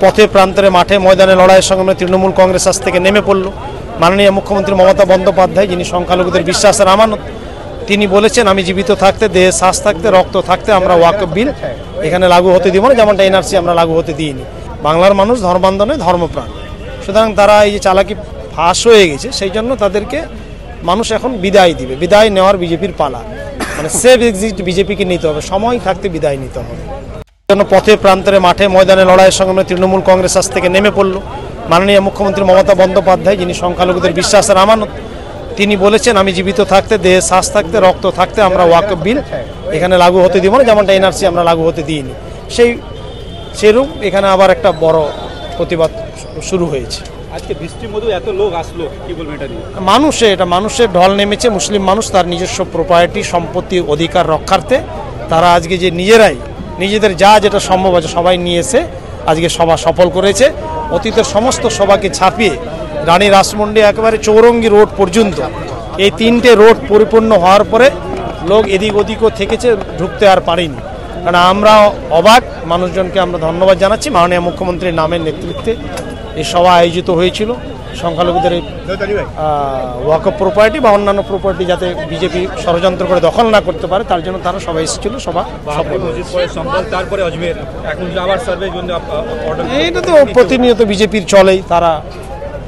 পথে প্রান্তরে মাঠে ময়দানে লড়াইয়ের সঙ্গে তৃণমূল কংগ্রেস আজ থেকে নেমে পড়ল। মাননীয় মুখ্যমন্ত্রী মমতা বন্দ্যোপাধ্যায়, যিনি সংখ্যালঘুদের বিশ্বাসের আমানত, তিনি বলেছেন আমি জীবিত থাকতে, দেহে শ্বাস থাকতে, রক্ত থাকতে আমরা ওয়াকফ বিল এখানে লাগু হতে দিব না, যেমনটা এনআরসি আমরা লাগু হতে দিইনি। বাংলার মানুষ ধর্মান্ধ নয়, ধর্মপ্রাণ। সুতরাং তারা এই যে চালাকি ফাঁস হয়ে গেছে, সেই জন্য তাদেরকে মানুষ এখন বিদায় দিবে। বিদায় নেওয়ার বিজেপির পালা, মানে সেভ এক্সিট বিজেপিকে নিতে হবে, সময় থাকতে বিদায় নিতে হবে। পথে প্রান্তরে মাঠে ময়দানে লড়াইয়ের সঙ্গে তৃণমূল কংগ্রেস আজ থেকে নেমে পড়ল। মাননীয় মুখ্যমন্ত্রী মমতা বন্দ্যোপাধ্যায়, যিনি সংখ্যালঘুদের বিশ্বাসের আমানত, তিনি বলেছেন আমি জীবিত থাকতে, দেহে শ্বাস থাকতে, রক্ত থাকতে আমরা ওয়াকফ বিল এখানে লাগু হতে দিব না, যেমনটা এনআরসি আমরা লাগু হতে দিইনি। সেরূপ এখানে আবার একটা বড় প্রতিবাদ শুরু হয়েছে। আজকে বৃষ্টির মধ্যে এত লোক আসলো, কি বলবেন এটা নিয়ে? এটা মানুষের ঢল নেমেছে। মুসলিম মানুষ তার নিজস্ব প্রপার্টি, সম্পত্তি, অধিকার রক্ষার্থে তারা আজকে যে নিজেদের যেটা সম্ভব আছে সবাই নিয়ে এসে আজকে সভা সফল করেছে। অতীতের সমস্ত সভাকে ছাপিয়ে রানী রাসমন্ডি একেবারে চৌরঙ্গি রোড পর্যন্ত এই 3টে রোড পরিপূর্ণ হওয়ার পরে লোক এদিক ওদিকও থেকেছে, ঢুকতে আর পারেনি। কারণ আমরা অবাক, মানুষজনকে আমরা ধন্যবাদ জানাচ্ছি। মাননীয় মুখ্যমন্ত্রীর নামের নেতৃত্বে এই সভা আয়োজিত হয়েছিল। সংখ্যালঘুদের ওয়াকফ প্রপার্টি বা অন্যান্য প্রপার্টি যাতে বিজেপি ষড়যন্ত্র করে দখল না করতে পারে, তার জন্য তারা সবাই এসেছিল। সভা এটা তো প্রতিনিয়ত বিজেপির চলেই, তারা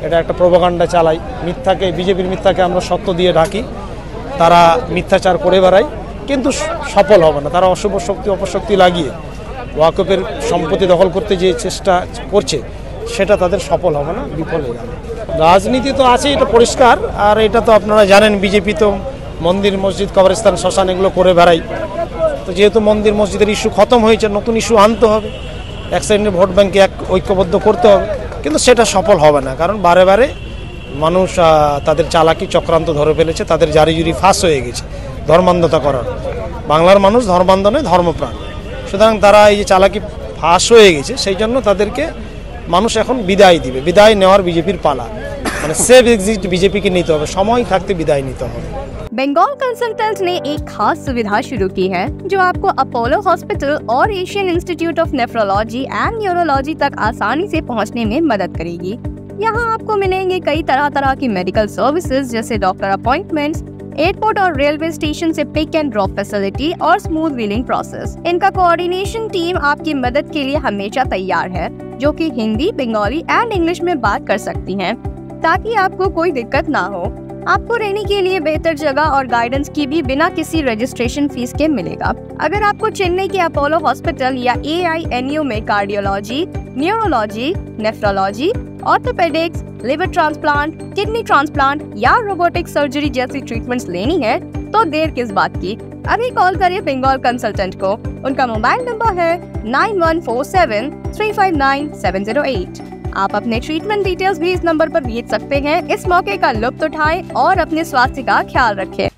এটা একটা প্রোপাগান্ডা চালায়, বিজেপির মিথ্যাকে আমরা সত্য দিয়ে ঢাকি। তারা মিথ্যাচার করে বেড়ায়, কিন্তু সফল হবে না। তারা অশুভ শক্তি অপশক্তি লাগিয়ে ওয়াকফের সম্পত্তি দখল করতে যে চেষ্টা করছে, সেটা তাদের সফল হবে না, বিফল হয়ে যাবে। রাজনীতি তো আছে, এটা পরিষ্কার। আর এটা তো আপনারা জানেন, বিজেপি তো মন্দির, মসজিদ, কবরস্থান, শ্মশান এগুলো করে বেড়ায়। তো যেহেতু মন্দির মসজিদের ইস্যু খতম হয়েছে, নতুন ইস্যু আনতে হবে, এক সাইডে ভোট ব্যাংকে ঐক্যবদ্ধ করতে হবে, কিন্তু সেটা সফল হবে না। কারণ বারে বারে মানুষ তাদের চালাকি চক্রান্ত ধরে ফেলেছে, তাদের জারিজুরি ফাঁস হয়ে গেছে ধর্মান্ধতা করার। বাংলার মানুষ ধর্মান্ধ নয়, ধর্মপ্রাণ। সুতরাং তারা এই যে চালাকি ফাঁস হয়ে গেছে, সেই জন্য তাদেরকে মানুষ এখন বিদায় দিবে। বিদায় নেওয়ার বিজেপির পালা, মানে সেভ এক্সিট বিজেপিকে নিতে হবে, সময় থাকতে বিদায় নিতে হবে। बंगाल कंसल्टेंट ने एक खास सुविधा शुरू की है जो आपको अपोलो हॉस्पिटल और Asian institute of nephrology and neurology तक आसानी से पहुंचने में मदद करेगी। यहाँ आपको मिलेंगे कई तरह की मेडिकल सर्विसेज जैसे डॉक्टर अपॉइंटमेंट्स, एयरपोर्ट और रेलवे स्टेशन से पिक एंड ड्रॉप फैसिलिटी और स्मूथ व्हीलिंग प्रोसेस। इनका कोऑर्डिनेशन टीम आपकी मदद के लिए हमेशा तैयार है, जो कि हिंदी, बंगाली एंड इंग्लिश में बात कर सकती हैं, ताकि आपको कोई दिक्कत ना हो। आपको रहने के लिए बेहतर जगह और गाइडेंस की भी बिना किसी रजिस्ट्रेशन फीस के मिलेगा। अगर आपको चेन्नई के अपोलो हॉस्पिटल या AINU में cardiology, neurology, nephrology, orthopaedics, liver transplant, kidney transplant या रोबोटिक सर्जरी जैसी ट्रीटमेंट्स लेनी है, तो देर किस बात की। अभी कॉल करिए बंगाल कंसल्टेंट को। उनका मोबाइल नंबर है 9147359708। आप अपने ट्रीटमेंट डिटेल्स भी इस नंबर पर भेज सकते हैं। इस मौके का लुत्फ उठाएं और अपने स्वास्थ्य का ख्याल रखें।